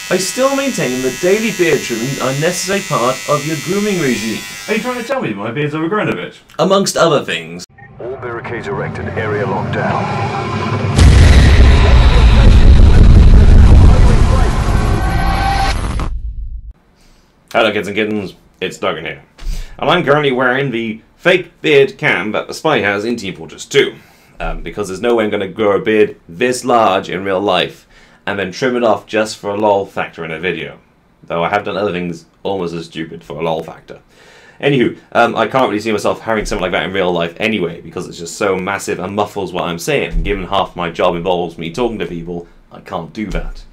I still maintain that daily beard trimming are a necessary part of your grooming regime. Are you trying to tell me my beard's overgrown a bit? Amongst other things. All barricades erected, area locked down. Hello kids and kittens, it's Dougan here. And I'm currently wearing the fake beard cam that the Spy has in Team Fortress 2. Because there's no way I'm going to grow a beard this large in real life and then trim it off just for a lol factor in a video. Though I have done other things almost as stupid for a lol factor. Anywho, I can't really see myself having something like that in real life anyway, because it's just so massive and muffles what I'm saying. Given half my job involves me talking to people, I can't do that.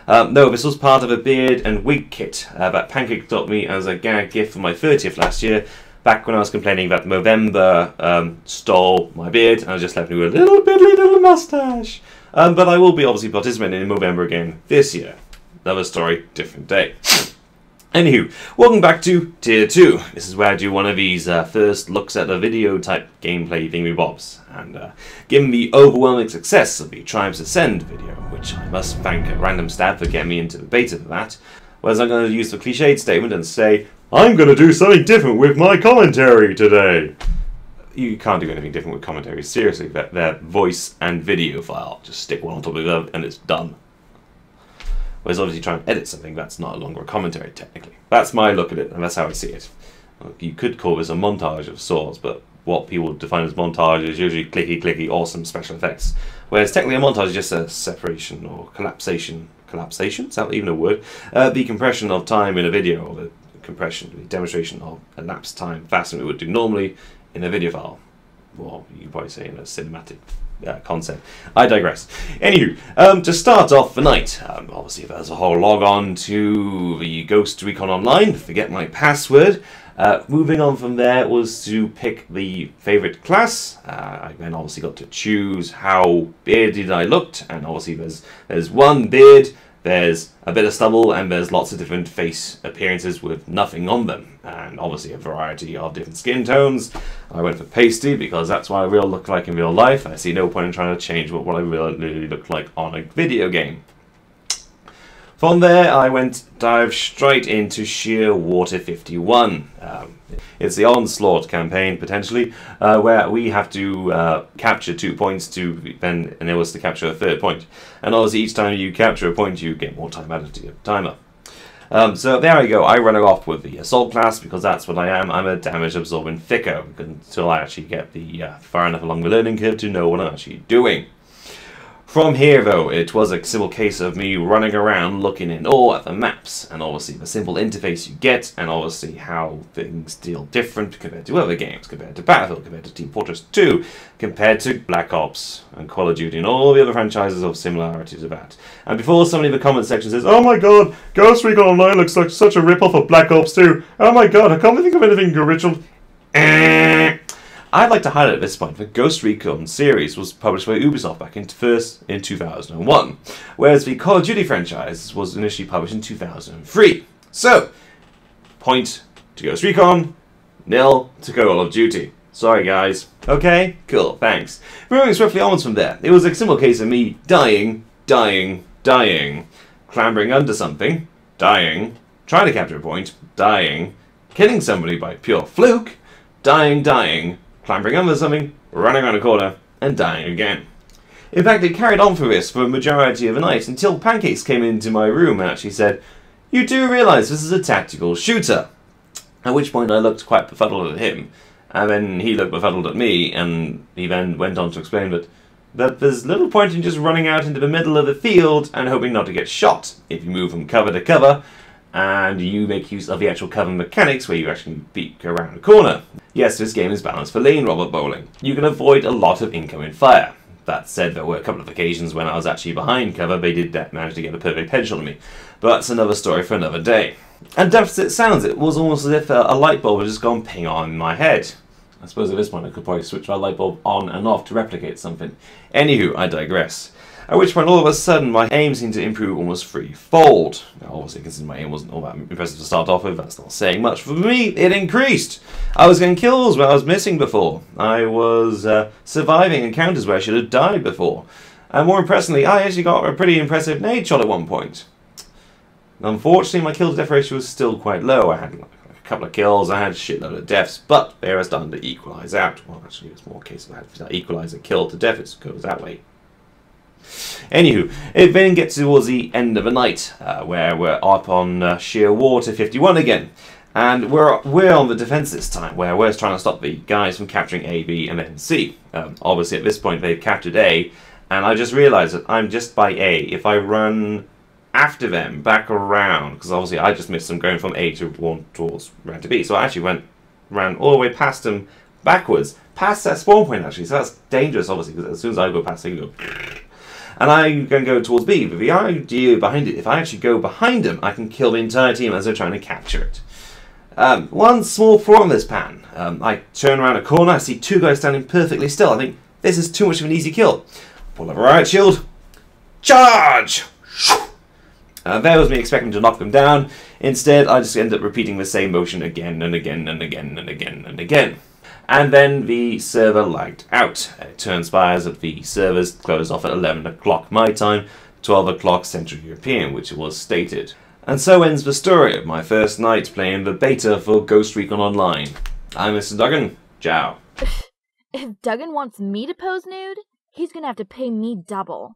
No, this was part of a beard and wig kit that Pancake got me as a gag gift for my 30th last year, back when I was complaining that Movember stole my beard and I was just left me with a little mustache. But I will be obviously participating in Movember again this year. Another story, different day. Anywho, welcome back to Tier 2. This is where I do one of these first looks at the video type gameplay thingy-bobs. And given the overwhelming success of the Tribes Ascend video, which I must thank a random stab for getting me into the beta for that, whereas I'm going to use the cliched statement and say, I'm going to do something different with my commentary today. You can't do anything different with commentary, seriously. They're voice and video file. Just stick one on top of the other and it's done. Whereas obviously trying to edit something, that's not longer a commentary, technically. That's my look at it, and that's how I see it. You could call this a montage of sorts, but what people define as montage is usually clicky, awesome special effects. Whereas technically a montage is just a separation or collapsation. Collapsation? Is that even a word? The compression of time in a video, or the compression, the demonstration of elapsed time faster than we would do normally in a video file. Well, you could probably say in a cinematic concept. I digress. Anywho, to start off the night, obviously there's a whole log on to the Ghost Recon Online, forget my password. Moving on from there was to pick the favourite class. I then obviously got to choose how bearded I looked, and obviously there's one beard, there's a bit of stubble, and there's lots of different face appearances with nothing on them. And obviously a variety of different skin tones. I went for pasty because that's what I really look like in real life. I see no point in trying to change what I really look like on a video game. From there, I dived straight into Sheer Water 51. It's the Onslaught campaign, potentially, where we have to capture 2 points to then enable us to capture a third point. And obviously, each time you capture a point, you get more time added to your timer. So there I go. I run it off with the Assault class because that's what I am. I'm a damage-absorbing thicko until I actually get the far enough along the learning curve to know what I'm actually doing. From here, though, it was a simple case of me running around looking in awe at the maps, and obviously the simple interface you get, and obviously how things deal different compared to other games, compared to Battlefield, compared to Team Fortress 2, compared to Black Ops and Call of Duty, and all the other franchises of similarities of that. And before somebody in the comment section says, oh my god, Ghost Recon Online looks like such a rip-off of Black Ops 2, oh my god, I can't think of anything original. I'd like to highlight at this point the Ghost Recon series was published by Ubisoft back in 2001, whereas the Call of Duty franchise was initially published in 2003. So, point to Ghost Recon, nil to Call of Duty. Sorry guys. Okay, cool, thanks. Moving swiftly onwards from there, it was a simple case of me dying, clambering under something, dying, trying to capture a point, dying, killing somebody by pure fluke, dying, clambering under something, running around a corner, and dying again. In fact, it carried on for this for a majority of the night until Pancakes came into my room and actually said, you do realise this is a tactical shooter? At which point I looked quite befuddled at him, and then he looked befuddled at me, and he then went on to explain that there's little point in just running out into the middle of the field and hoping not to get shot if you move from cover to cover, and you make use of the actual cover mechanics where you actually peek around a corner. Yes, this game is balanced for lane robber bowling. You can avoid a lot of incoming fire. That said, there were a couple of occasions when I was actually behind cover, they did manage to get a perfect headshot on me. But that's another story for another day. And daft as it sounds, it was almost as if a light bulb had just gone ping on in my head. I suppose at this point I could probably switch my light bulb on and off to replicate something. Anywho, I digress. At which point, all of a sudden, my aim seemed to improve almost threefold. Now, obviously, considering my aim wasn't all that impressive to start off with, that's not saying much. For me, it increased. I was getting kills where I was missing before. I was surviving encounters where I should have died before. And more impressively, I actually got a pretty impressive nade shot at one point. Unfortunately, my kill to death ratio was still quite low. I had like a couple of kills, I had a shitload of deaths, but they were starting to equalise out. Well, actually, it was more a case of I had to equalise a kill to death, it goes that way. Anywho, it then gets towards the end of the night, where we're up on sheer water 51 again. And we're on the defense this time, where we're trying to stop the guys from capturing A, B, and then C. Obviously, at this point, they've captured A, and I just realised that I'm just by A. If I run after them, back around, because obviously I just missed them going from A to one towards round to B. So I actually ran all the way past them backwards, past that spawn point actually. So that's dangerous, obviously, because as soon as I go past, they can go. And I'm going to go towards B. But the idea behind it, if I actually go behind them, I can kill the entire team as they're trying to capture it. One small flaw in this plan. I turn around a corner, I see two guys standing perfectly still. I think this is too much of an easy kill. Pull up a riot shield. Charge! There was me expecting to knock them down. Instead, I just end up repeating the same motion again and again and again and again and again. And then the server lagged out. It transpires that the servers closed off at 11 o'clock my time, 12 o'clock Central European, which was stated. And so ends the story of my first night playing the beta for Ghost Recon Online. I'm Mr. Dougan. Ciao. If Dougan wants me to pose nude, he's gonna have to pay me double.